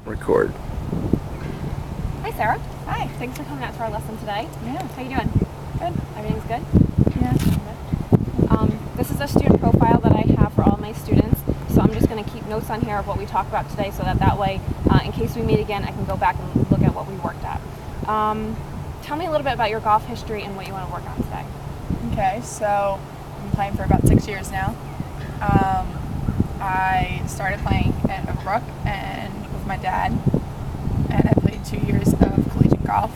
Record. Hi, Sarah. Hi. Thanks for coming out to our lesson today. Yeah. How you doing? Good. Everything's good? Yeah. This is a student profile that I have for all my students, so I'm just going to keep notes on here of what we talked about today so that way, in case we meet again, I can go back and look at what we worked at. Tell me a little bit about your golf history and what you want to work on today. Okay, so I've been playing for about 6 years now. I started playing at Overbrook and with my dad, and I played 2 years of collegiate golf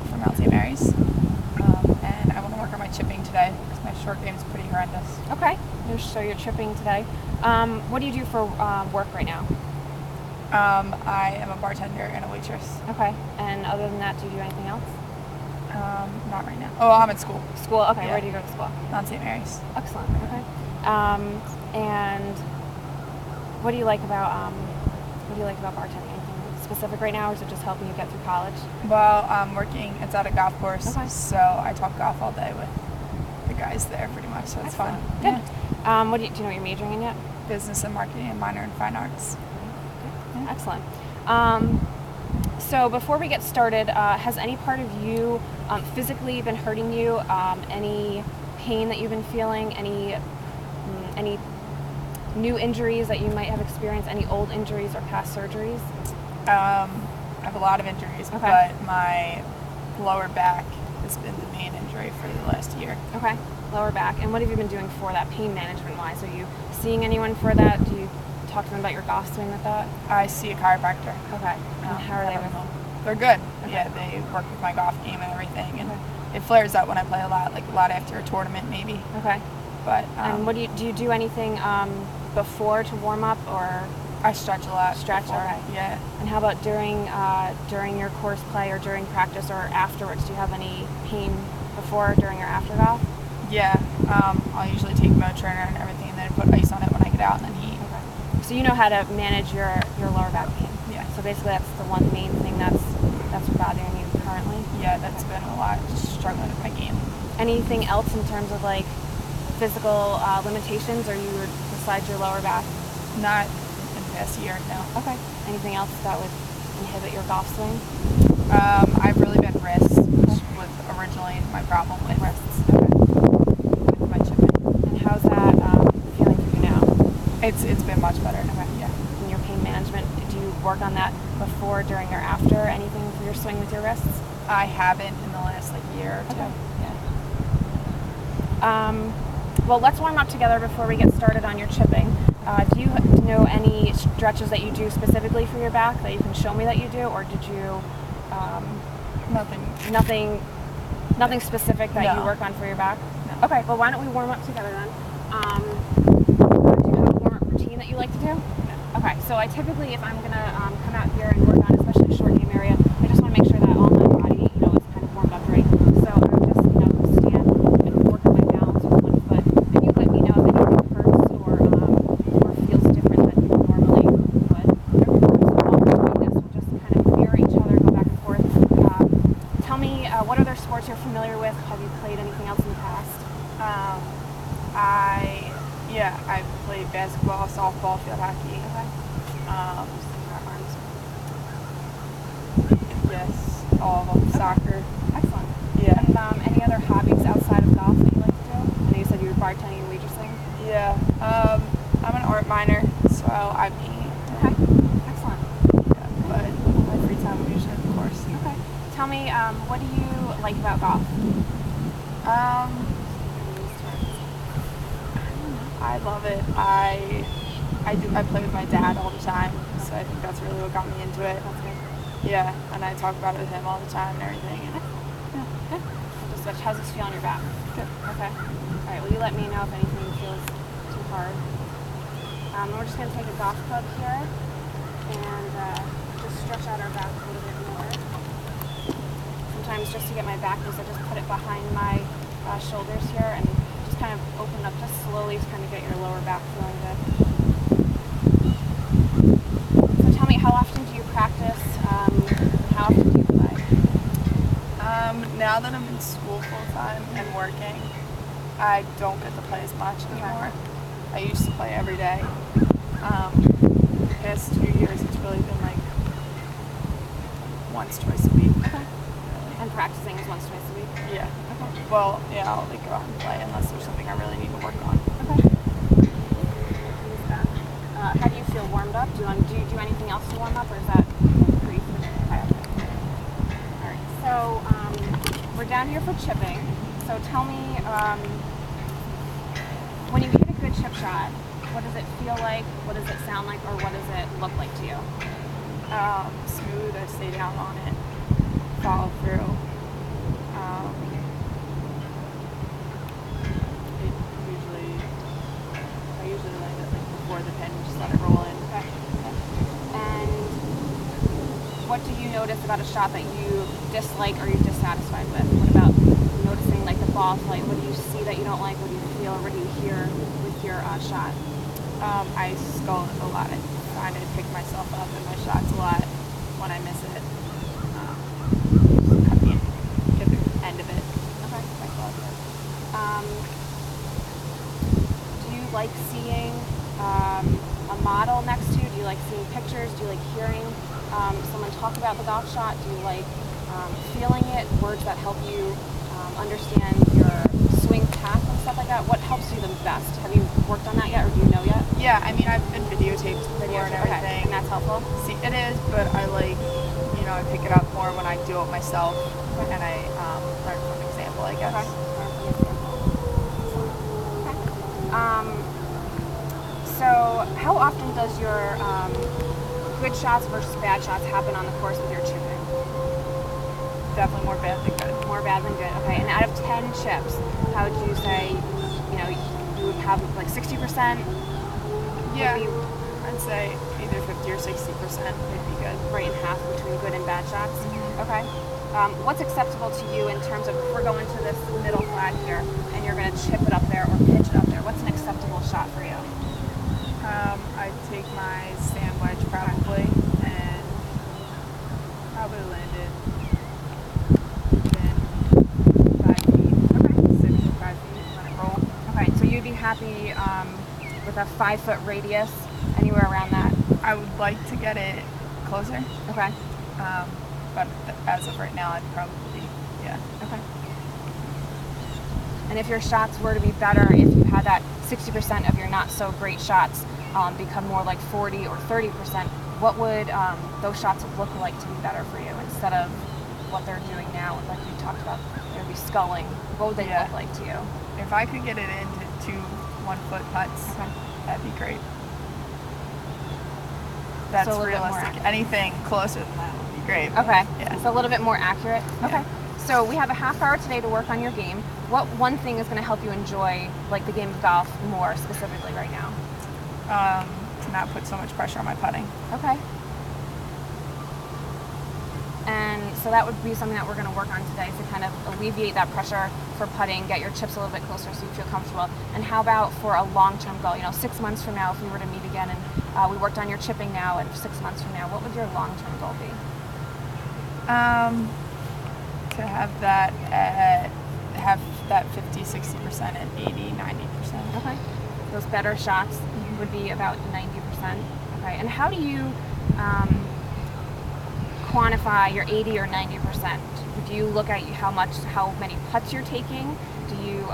for Mount St. Mary's. And I want to work on my chipping today because my short game is pretty horrendous. Okay, so you're chipping today. What do you do for work right now? I am a bartender and a waitress. Okay, and other than that, do you do anything else? Not right now. Oh, I'm at school. School, okay, Yeah. Where do you go to school? Mount St. Mary's. Excellent, okay. And what do you like about bartending? Anything specific right now, or is it just helping you get through college? Well, I'm working, it's at a golf course, Okay. so I talk golf all day with the guys there pretty much, so it's fun. Good. Yeah. Do you know what you're majoring in yet? Business and marketing and minor in fine arts. Yeah. Excellent. So before we get started, has any part of you physically been hurting you? Any pain that you've been feeling? Any new injuries that you might have experienced? Any old injuries or past surgeries? I have a lot of injuries, Okay. but my lower back has been the main injury for the last year. Okay, lower back. And what have you been doing for that, pain management-wise? Are you seeing anyone for that? Do you talk to them about your golf swing with that? I see a chiropractor. Okay. And how are they with them? They're good. Okay. Yeah, they work with my golf game and everything, and Okay. it flares up when I play a lot after a tournament maybe. Okay. But And what do you do anything before to warm up, or I stretch a lot. Stretch, before. okay. Yeah. and how about during your course play or during practice or afterwards? Do you have any pain before, during, or after golf? Yeah. I'll usually take Motrin and everything, and then put ice on it when I get out and then heat. Okay. So you know how to manage your lower back pain. Yeah. So basically, that's the one main thing that's bothering you currently. Yeah, that's been a lot struggling with my game. Anything else in terms of like physical limitations, or you besides your lower back? Not in the past year, no. Okay. Anything else that would inhibit your golf swing? I've really been wrists, which was originally my problem with Wrists. Okay. with my chipping. And how's that feeling for you now? It's been much better. Okay. Yeah. And your pain management, do you work on that before, during, or after anything for your swing with your wrists? I haven't in the last year or two. Okay. Yeah. Well, let's warm up together before we get started on your chipping. Do you know any stretches that you do specifically for your back that you can show me that you do, or did you nothing specific that you No. work on for your back? No. Okay. Well, why don't we warm up together then? Do you have a warm-up routine that you like to do? No. Okay. So I typically, if I'm gonna come out here and work on, especially a short game area, I just want to make sure that all my body, is kind of warmed up, right? So I would just, stand and work on my balance with one foot, and you let me know if anything hurts or feels different than you normally would. So while we're doing this, we'll just kind of mirror each other, go back and forth. Tell me what other sports you're familiar with. Have you played anything else in the past? I played basketball, softball, field hockey. Okay. Yes, all of them. Soccer. Excellent. Yeah. And any other hobbies outside of golf that you like to do? I know you said you were bartending and waitressing. Yeah. I'm an art minor, so I paint. Okay. Excellent. Yeah, but my free time I'm usually at the course. Okay. Tell me, what do you like about golf? I love it. I play with my dad all the time, so I think that's really what got me into it. That's good. Yeah, and I talk about it with him all the time and everything. And Yeah. Good. Just how's this feel on your back? good. Okay. All right. Will you let me know if anything feels too hard? We're just going to take a golf club here and just stretch out our back a little bit more. Sometimes just to get my back loose, I just put it behind my shoulders here and just kind of open up just slowly to kind of get your lower back feeling good. So tell me, how often do you practice? How often do you play? Now that I'm in school full time and working, I don't get to play as much anymore. I used to play every day. The past 2 years, it's really been once, twice a week. Okay. And practicing is once, twice a week? Yeah. Okay. Well, yeah, I'll like go out and play unless there's something I really need to work on. Okay. How do you feel warmed up? Do you do anything else to warm up, or is that pretty okay? All right. So we're down here for chipping. So tell me, when you hit a good chip shot, what does it feel like? What does it sound like? Or what does it look like to you? Smooth. I stay down on it. Follow through. I usually land it like before the pin, just let it roll in. Okay. And what do you notice about a shot that you dislike or you're dissatisfied with? What about noticing like the ball flight? What do you see that you don't like? What do you feel or what do you hear with your shot? I skull a lot. I find I pick myself up in my shots a lot when I miss it. Cut the end of it. Okay. My club. Do you like seeing a model next to you? Do you like seeing pictures? Do you like hearing someone talk about the golf shot? Do you like feeling it? Words that help you understand your swing path and stuff like that? What helps you the best? Have you worked on that yet, or do you know yet? Yeah, I mean, I've been videotaped before and everything. Okay. And that's helpful? See, it is, but I like, I pick it up more when I do it myself, and I learn from example, I guess. Okay. So how often does your good shots versus bad shots happen on the course with your chipping? Definitely more bad than good. More bad than good. Okay. And out of 10 chips, how would you say, you would have like 60%? Yeah, Maybe I'd say either 50 or 60% would be good. right in half between good and bad shots. Mm-hmm. Okay. What's acceptable to you in terms of, if we're going to this middle flag here and you're going to chip it up there or pitch it up there, what's an acceptable shot for you? I'd take my sand wedge probably and probably land it within 5 feet. Okay. 6 or 5 feet, let it roll. Okay, so you'd be happy with a 5-foot radius, anywhere around that? I would like to get it closer, Okay. but as of right now, I'd probably, yeah. Okay. And if your shots were to be better, if you had that 60% of your not so great shots become more like 40 or 30%, what would those shots look like to be better for you instead of what they're doing now? Like we talked about, they'd be sculling. What would they look like to you? If I could get it into 2 1-foot putts, Okay. that'd be great. That's So a little bit more realistic. accurate. Anything closer than that would be great. Okay. Yeah. So a little bit more accurate. Yeah. Okay. So we have a half hour today to work on your game. What one thing is going to help you enjoy like the game of golf more specifically right now? To not put so much pressure on my putting. Okay. And so that would be something that we're going to work on today to kind of alleviate that pressure for putting, get your chips a little bit closer so you feel comfortable. And how about for a long-term goal? 6 months from now, if we were to meet again and we worked on your chipping now, and 6 months from now, what would your long-term goal be? To have that 50, 60% and 80, 90%. Okay. Those better shots would be about 90%. Okay. And how do you quantify your 80 or 90%? Do you look at how many putts you're taking? Do you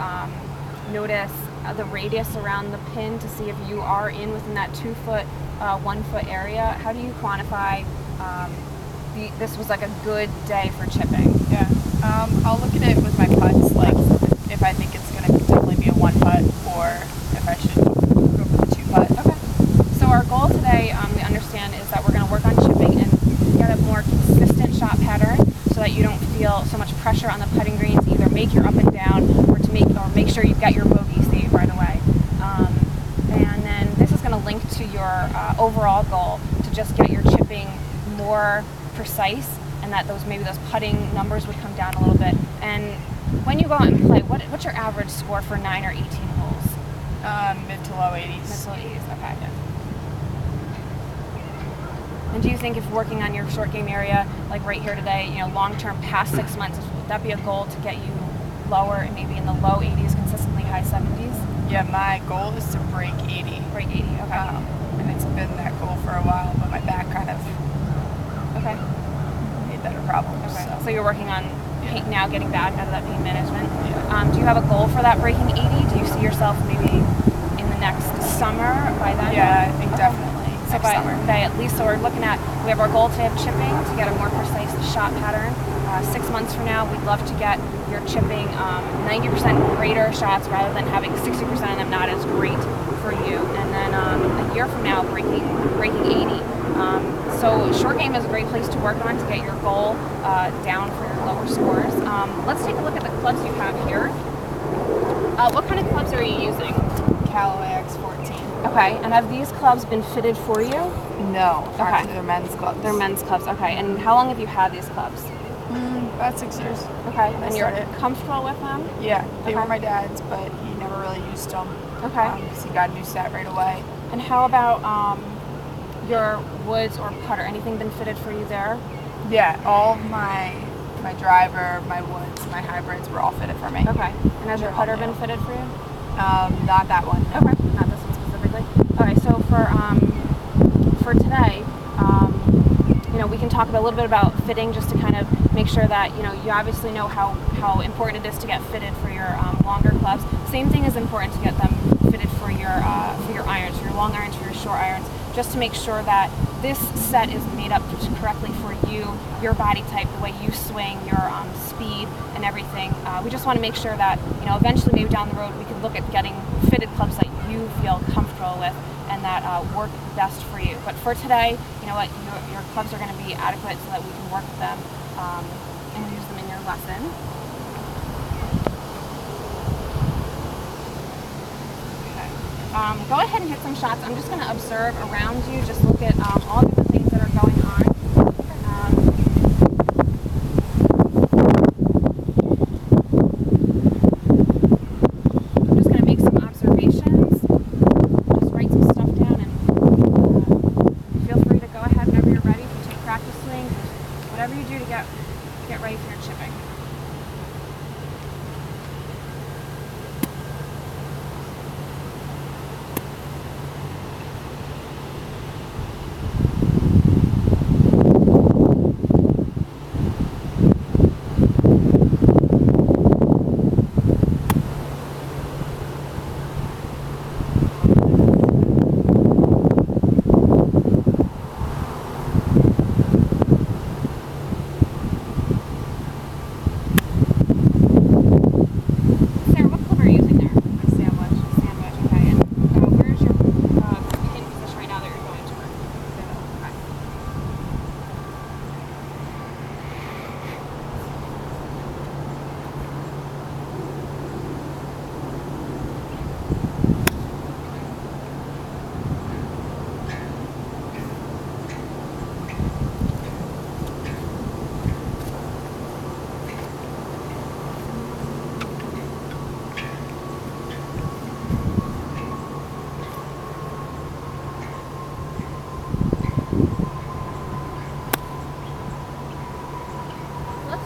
notice the radius around the pin to see if you are within that 2-foot, 1-foot area? How do you quantify this was like a good day for chipping? Yeah. I'll look at it with my putts, like if I think it's going to definitely be a 1-putt or if I should go for the 2-putt. Okay. So our goal today, we understand, is that we're going to work on chipping and get a more consistent shot pattern so that you don't feel so much pressure on the putting greens, either make your up and down or make sure you've got your bogey saved right away. And then this is going to link to your overall goal to just get your chipping more precise, and that those putting numbers would come down a little bit. And when you go out and play, what's your average score for 9 or 18 holes? Mid to low 80s. Mid to low 80s, okay. Yeah. And do you think if working on your short game area, like right here today, long term, past 6 months, would that be a goal to get you lower and maybe in the low 80s, consistently high 70s? Yeah, my goal is to break 80. Break 80, okay. And it's been that goal for a while, but my back kind of okay. made that a So you're working on pain now, getting back out of that pain management. Yeah. Do you have a goal for that breaking 80? Do you see yourself maybe in the next summer by then? Yeah, I think definitely So next summer. by at least, so we're looking at, we have our goal to have chipping to get a more precise shot pattern. 6 months from now, we'd love to get your chipping 90% greater shots rather than having 60% of them not as great for you. And then a year from now, breaking 80. So short game is a great place to work on to get your goal down for your lower scores. Let's take a look at the clubs you have here. What kind of clubs are you using? Callaway X14. Okay, and have these clubs been fitted for you? No, Okay. actually they're men's clubs. They're men's clubs, okay. And how long have you had these clubs? About 6 years. Okay, I and you're started. comfortable with them? Yeah, they Okay. were my dad's, but he never really used them. Okay. Because he got a new set right away. And how about your woods or putter? Anything been fitted for you there? Yeah, all of my driver, my woods, my hybrids were all fitted for me. Okay. And has your They're all putter new. been fitted for you? Not that one. No. Okay. Not this one specifically. Okay. So for today, we can talk a little bit about fitting just to kind of make sure that you obviously know how important it is to get fitted for your longer clubs. Same thing is important to get them fitted for your irons, for your long irons, for your short irons, just to make sure that this set is made up correctly for you, your body type, the way you swing, your speed, and everything. We just want to make sure that eventually, maybe down the road, we could look at getting fitted clubs that you feel comfortable with and that work best for you. But for today, you know what, your clubs are going to be adequate so that we can work with them and use them in your lesson. Go ahead and hit some shots. I'm just going to observe around you, just look at all the things that are going on. I'm just going to make some observations, just write some stuff down, and feel free to go ahead whenever you're ready to take practice swings, whatever you do to get ready for your chipping.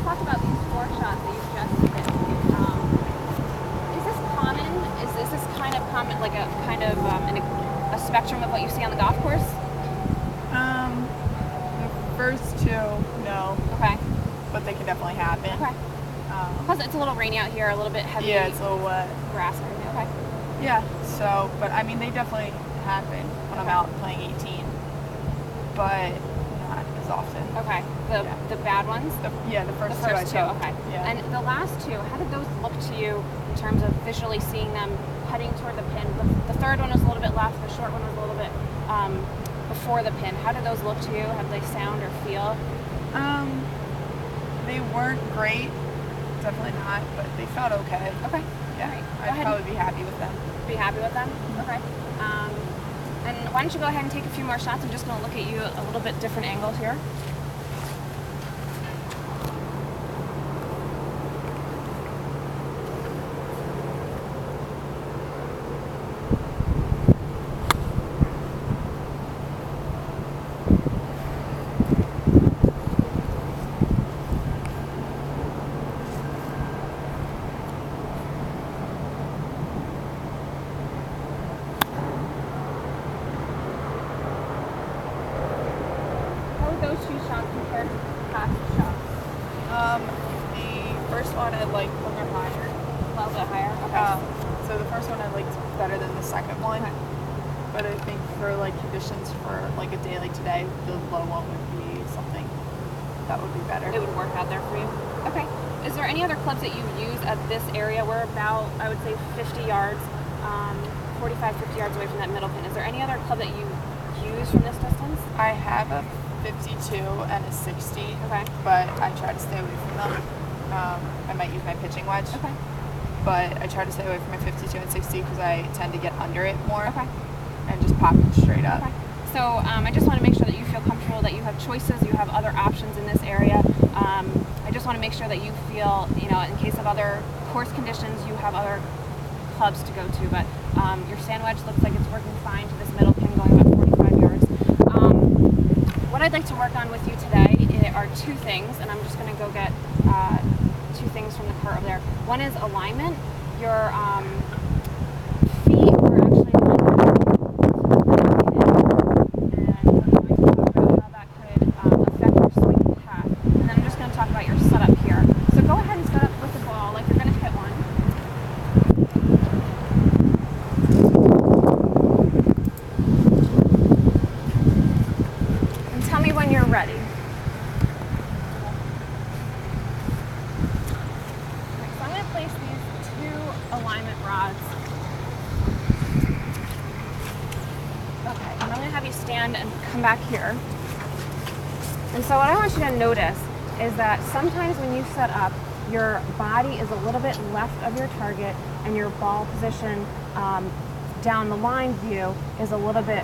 Talk about these 4 shots that you've just hit. Is this common? Is this kind of common, like a kind of a spectrum of what you see on the golf course? The first 2, no. Okay. But they can definitely happen. Okay. Plus, it's a little rainy out here, a little bit heavy. Yeah, it's a little wet. Grass and everything. Okay. Yeah. So, but I mean, they definitely happen when I'm out playing 18, but not as often. Okay. The bad ones. The first 2 I two. took. Okay. Yeah. And the last 2, how did those look to you in terms of visually seeing them heading toward the pin? The third one was a little bit left. The short one was a little bit before the pin. How did those look to you? How did they sound or feel? They weren't great. Definitely not, but they felt okay. Okay. Yeah. Right. I'd probably be happy with them. Be happy with them? Okay. And why don't you go ahead and take a few more shots? I'm just going to look at you a little bit different angle here. Those 2 first one I liked when they're higher. A little bit higher. Okay. So the first one I liked better than the second one. Okay. But I think for like conditions for like a day like today, the low one would be something that would be better. It would work out there for you. Okay. Is there any other clubs that you use at this area? We're about, I would say, 50 yards, 45, 50 yards away from that middle pin. Is there any other club that you use from this distance? I have a 52 and a 60, Okay. but I try to stay away from them. I might use my pitching wedge, Okay. but I try to stay away from my 52 and 60 because I tend to get under it more Okay. and just pop it straight up. Okay. So I just want to make sure that you feel comfortable, that you have choices, you have other options in this area. I just want to make sure that you feel, in case of other course conditions, you have other clubs to go to. But your sand wedge looks like it's working fine to this middle pin going about 45 yards. What I'd like to work on with you today are two things, and I'm just going to go get two things from the cart over there. One is alignment. Your feet are actually talk about your setup here. So go ahead and set up with the ball like you're going to hit one. And tell me when you're ready. Okay, so I'm going to place these two alignment rods. Okay, and I'm going to have you stand and come back here. And so what I want you to notice is that sometimes when you set up, your body is a little bit left of your target and your ball position down the line view is a little bit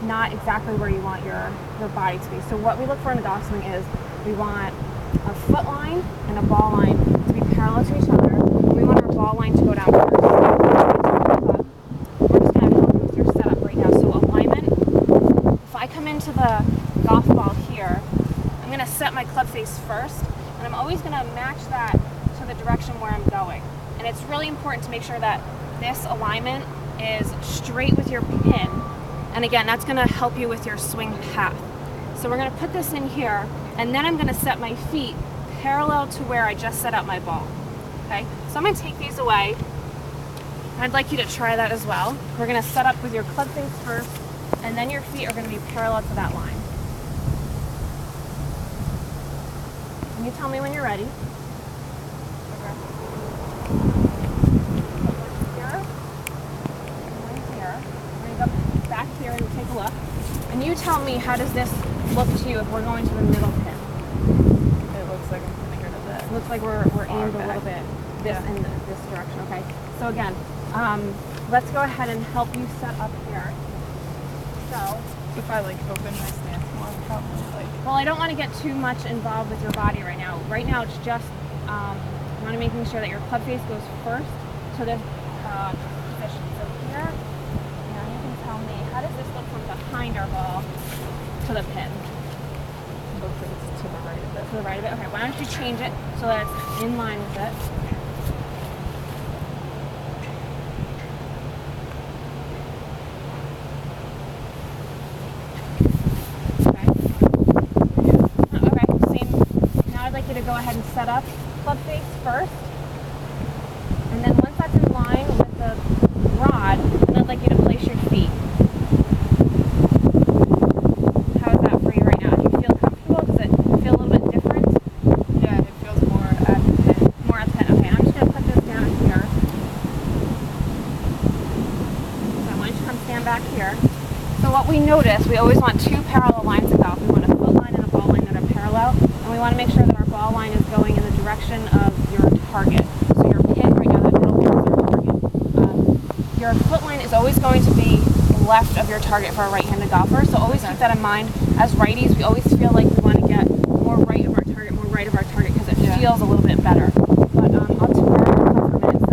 not exactly where you want your body to be. So what we look for in a golf swing is we want a foot line and a ball line to be parallel to each other. We want our ball line to go down first. We're just going to help you with your setup right now. So alignment, if I come into the golf ball here, I'm going to set my club face first, and I'm always going to match that to the direction where I'm going. And it's really important to make sure that this alignment is straight with your pin. And again, that's going to help you with your swing path. So we're going to put this in here, and then I'm going to set my feet parallel to where I just set up my ball. Okay? So I'm going to take these away. I'd like you to try that as well. We're going to set up with your club face first, and then your feet are going to be parallel to that line. And you tell me when you're ready. Okay. Here. And here. We're going to go back here and take a look. And you tell me, how does this look to you if we're going to the middle pin? It looks like I'm coming here to that. It looks like we're aimed a little bit in this direction. Okay. So again, let's go ahead and help you set up here. So if I open my stance more, probably well, I don't want to get too much involved with your body right now. Right now, it's just you want to making sure that your club face goes first to this position. So here, now you can tell me, how does this look from behind our ball to the pin? It looks like it's to the right of it. To the right of it. Okay. Why don't you change it so that it's in line with it? To go ahead and set up club face first, and then once that's in line with the rod, then I'd like you to place your feet. How is that for you right now? Do you feel comfortable? Does it feel a little bit different? Yeah, it feels more at the pin. More at the pin. Okay, I'm just going to put this down here. So why don't you come stand back here. So what we notice, we always want two parallel lines of golf. We want a foot line and a ball line that are parallel, and we want to make sure that our ball line is going in the direction of your target. So your pin right now, that middle pin is your target. Your foot line is always going to be left of your target for a right-handed golfer. So always keep that in mind. As righties, we always feel like we want to get more right of our target, because it feels a little bit better. But I'll tour your club for a minute.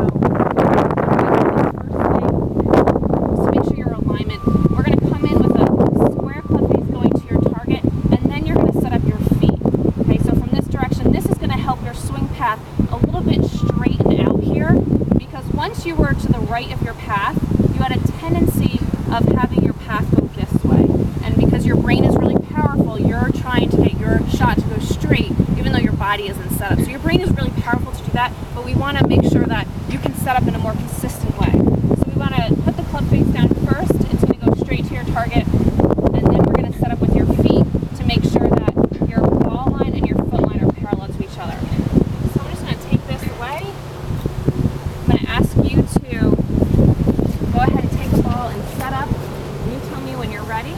So make sure your alignment. We're going to come in with a square club face going to your target, and then you're going to set up your feet. Okay, so from this direction, this is going to help your swing path a little bit straighten out here, because once you were to the right of your path, you had a tendency of having your path go this way. And because your brain is really powerful, you're trying to get your shot to go straight, even though your body body isn't set up. So your brain is really powerful to do that, but we want to make sure that you can set up in a more consistent way. So we want to put the club face down first. It's going to go straight to your target, and then we're going to set up with your feet to make sure that your ball line and your foot line are parallel to each other. So I'm just going to take this away. I'm going to ask you to go ahead and take a ball and set up. You tell me when you're ready.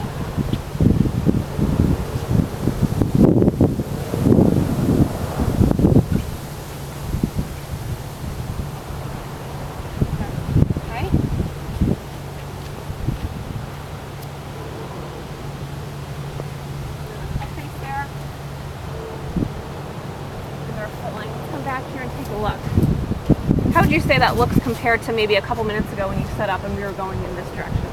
Okay. Face there. And our foot line. Come back here and take a look. How would you say that looks compared to maybe a couple minutes ago when you set up and we were going in this direction?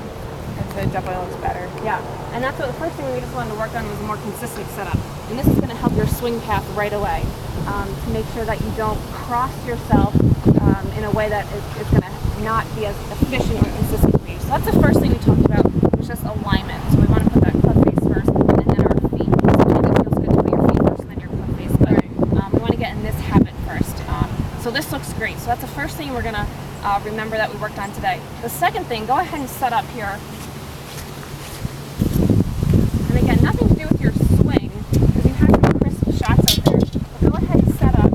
It definitely looks better. Yeah, and that's what the first thing we just wanted to work on was a more consistent setup. And this is going to help your swing path right away to make sure that you don't cross yourself in a way that is going to not be as efficient or consistent for you. So that's the first thing we talked about, was just alignment. So we want to put that club face first and then our feet. Sometimes it feels good to put your feet first and then your club face, but we want to get in this habit first. So this looks great. So that's the first thing we're going to remember that we worked on today. The second thing, go ahead and set up here. And again, nothing to do with your swing, because you have some crisp shots out there. But go ahead and set up.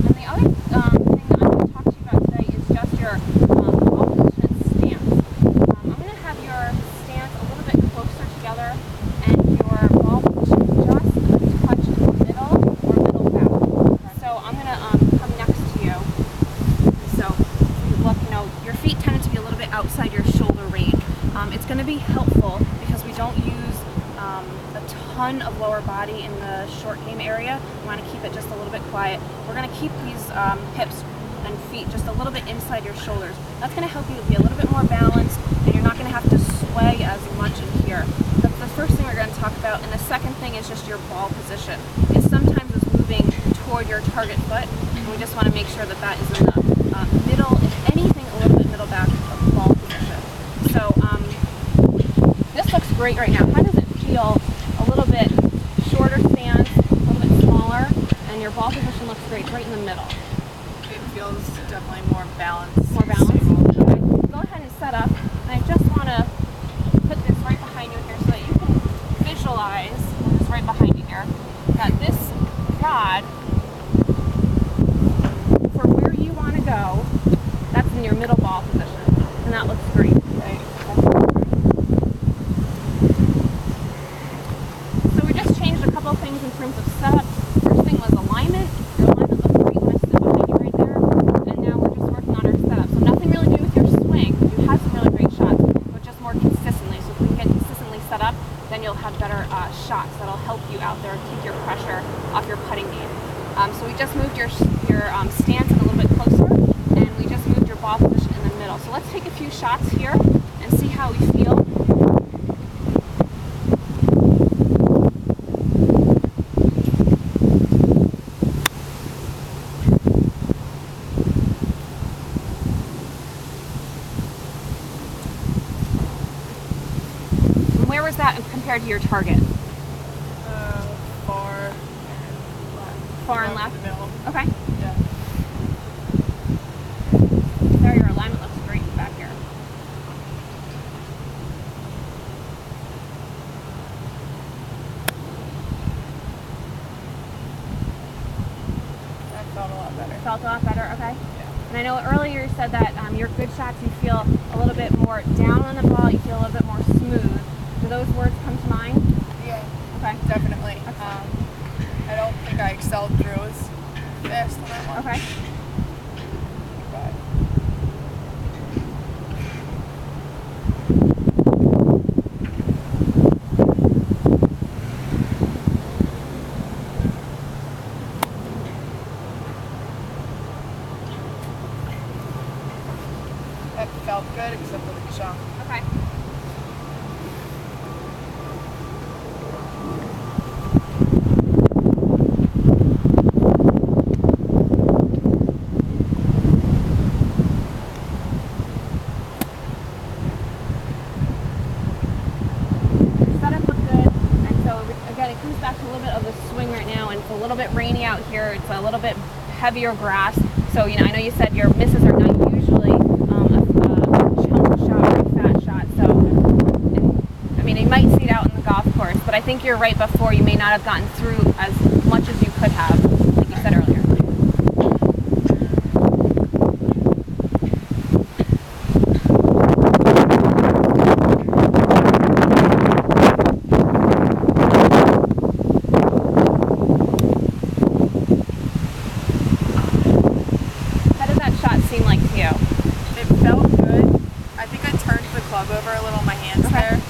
And the other thing that I'm going to talk to you about today is just your ball position stance. I'm going to have your stance a little bit closer together and your ball position just a touch to the middle or middle back. So I'm going to come next to you. So you look, your feet tended to be a little bit outside your shoulder range. It's going to be helpful because we don't use a ton of lower body in the short game area. We want to keep it just a little bit quiet. We're going to keep these hips and feet just a little bit inside your shoulders. That's going to help you to be a little bit more balanced, and you're not going to have to sway as much in here. That's the first thing we're going to talk about. And the second thing is just your ball position. It sometimes is moving toward your target foot, and we just want to make sure that that is in the middle, if anything, a little bit middle back of ball position. So this looks great right now. How does it feel? A little bit shorter stance, a little bit smaller, and your ball position looks great, right in the middle. It feels definitely more balanced. More balanced? Okay. Go ahead and set up. And I just want to put this right behind you here so that you can visualize, this right behind you here, that this rod, for where you want to go, that's in your middle ball position. And that looks great. Right. So we just changed a couple things in terms of setup. First thing was alignment. Your alignment looked great when I stood behind you right there. And now we're just working on our setup. So nothing really to do with your swing. You had some really great shots, but just more consistently. So if we can get consistently set up, then you'll have better shots that'll help you out there, take your pressure off your putting game. So we just moved your stance in a little bit closer, and we just moved your ball position in the middle. So let's take a few shots here and see how we feel. And where was that compared to your target? Far. Far and left? The middle. Okay. Yeah. There, your alignment looks great back here. That felt a lot better. Felt a lot better, okay? Yeah. And I know earlier you said that your good shots, you feel a little bit more down on the ball, you feel a little bit more smooth. Do those words come to mind? Yeah. Okay. Definitely. I don't think I excelled through as fast on that one. Okay. But that felt good except for the jump. Okay. a little bit rainy out here. It's a little bit heavier grass. So, I know you said your misses are not usually a chunk shot or a fat shot. So, you might see it out in the golf course, but I think you're right before. You may not have gotten through as much as you could have, like you said earlier. How did that shot seem like to you? It felt good. I think I turned the club over a little in my hands there.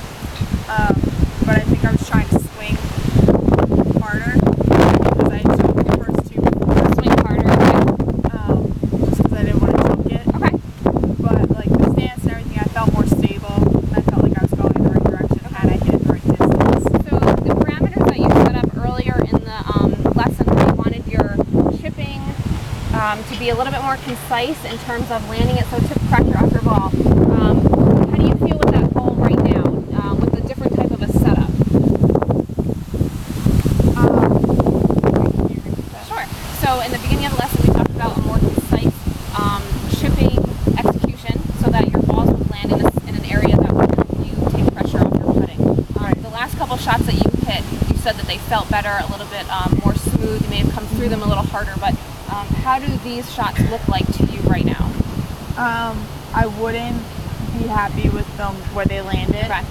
But I think I was trying to swing harder because I took the first two before. Swing harder. Just because I didn't want to choke it. Okay. But like the stance and everything, I felt more stable. And I felt like I was going in the right direction and I hit it the right distance. So the parameters that you set up earlier in the lesson, you wanted your chipping to be a little bit more concise in terms of landing it, so it took pressure off your ball. How do you feel with that ball right now, with a different type of a setup? Sure. So in the beginning of the lesson, we talked about a more concise chipping execution, so that your balls would land in an area that would help you take pressure off your putting. The last couple shots that you hit, you said that they felt better, a little bit more smooth. You may have come through them a little harder, but how do these shots look like to you right now? I wouldn't be happy with them where they landed. Okay.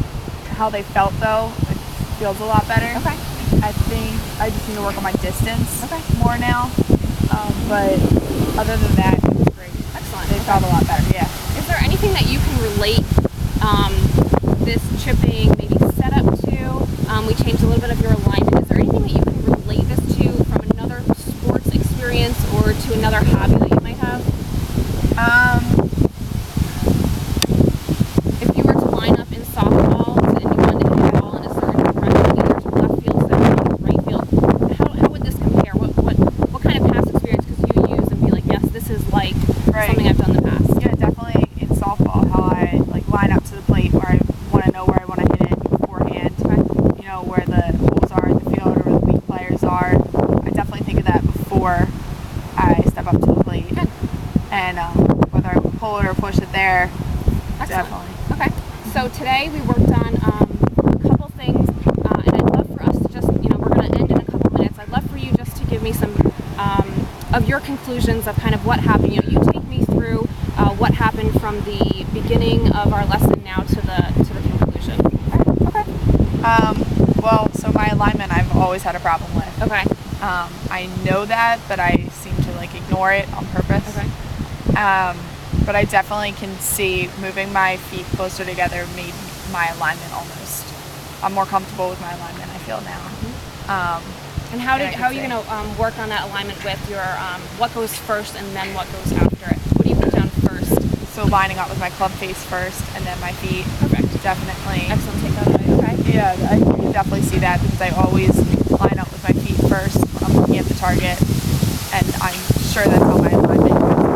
How they felt though, it feels a lot better. Okay. I think I just need to work on my distance Okay. more now. But other than that, it was great. Excellent. They felt a lot better, yeah. Is there anything that you can relate this chipping maybe setup to? We changed a little bit of your alignment. Is there anything that you can relate this to from another sports experience or to another hobby that you might have? If you were to line up in softball and you wanted to hit a ball in a certain direction, either to left field, center field, right field, how would this compare? What kind of past experience could you use and be like, yes, this is like something I've done in the past? Yeah, definitely in softball, how I like line up to the plate where I want to know where I want to hit it beforehand. Okay. Where the holes are in the field or where the weak players are. I definitely think of that before I step up to the plate. Good. And whether I would pull it or push it there, Excellent. definitely. Okay. So today we worked on a couple things, and I'd love for us to just, we're going to end in a couple minutes. I'd love for you just to give me some of your conclusions of kind of what happened. You take me through what happened from the beginning of our lesson now to the conclusion. Okay. Well, so my alignment I've always had a problem with. Okay. I know that, but I seem to like ignore it on purpose. Okay. But I definitely can see moving my feet closer together made my alignment almost. I'm more comfortable with my alignment, I feel now. Mm-hmm. And how are you going to work on that alignment with your what goes first and then what goes after it? What do you put down first? So lining up with my club face first and then my feet. Perfect. Definitely. Excellent. Take that away. Okay. Yeah, I can definitely see that because I always line up with my feet first when I'm looking at the target, and I'm sure that's how my alignment goes.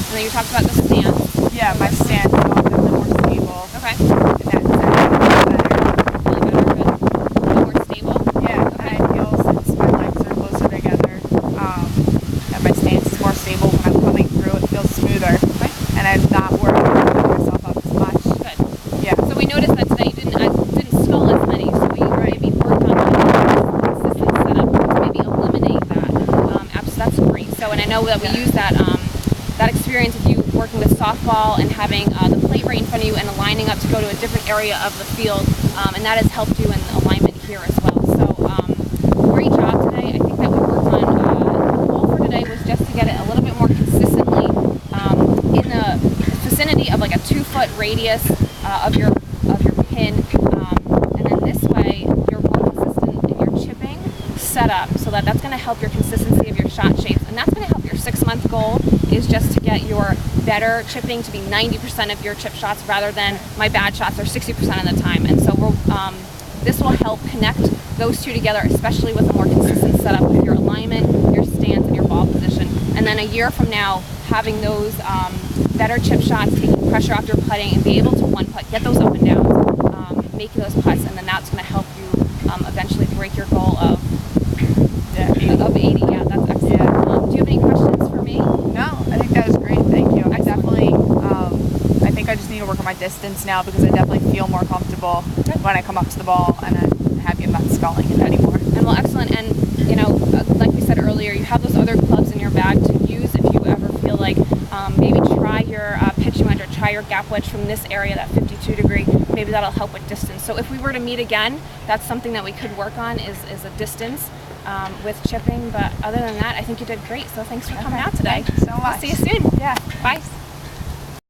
And then you talked about the stance. Yeah, my stance is definitely more stable. Okay. And that's better. Really better, good. A little more stable. Yeah, and I feel since my legs are closer together, and my stance is more stable when I'm coming through, it feels smoother. Okay. And I'm not worried about picking myself up as much. Good. Yeah. So we noticed that today you didn't skull as many, so we maybe worked on a consistent setup to maybe eliminate that. That's great. So, and I know that we use that experience of you working with softball and having the plate right in front of you and aligning up to go to a different area of the field, and that has helped you in alignment here as well. So, great job today. I think that we worked on the goal for today was just to get it a little bit more consistently in the vicinity of like a 2-foot radius of your pin, and then this way you're more consistent in your chipping setup, so that's going to help your consistency of your shot shapes, and that's going to help your 6-month goal is just to get your better chipping to be 90% of your chip shots rather than my bad shots are 60% of the time. And so this will help connect those two together, especially with a more consistent setup with your alignment, your stance, and your ball position. And then a year from now, having those better chip shots, taking pressure off your putting, and be able to one putt, get those up and down, make those putts, and then that's going to help you eventually break your goal of Of 80, yeah, that's excellent. Yeah. Do you have any questions for me? No, I think that was great. Thank you. I definitely, I think I just need to work on my distance now because I definitely feel more comfortable when I come up to the ball and I'm happy I'm not sculling it anymore. And well, excellent. And you know, like we said earlier, you have those other clubs in your bag to use if you ever feel like maybe try your pitching wedge or try your gap wedge from this area, that 52 degree. Maybe that'll help with distance. So if we were to meet again, that's something that we could work on is a distance with chipping. But other than that, I think you did great. So thanks for coming out today. Thank you so much. I'll see you soon. Yeah. Bye.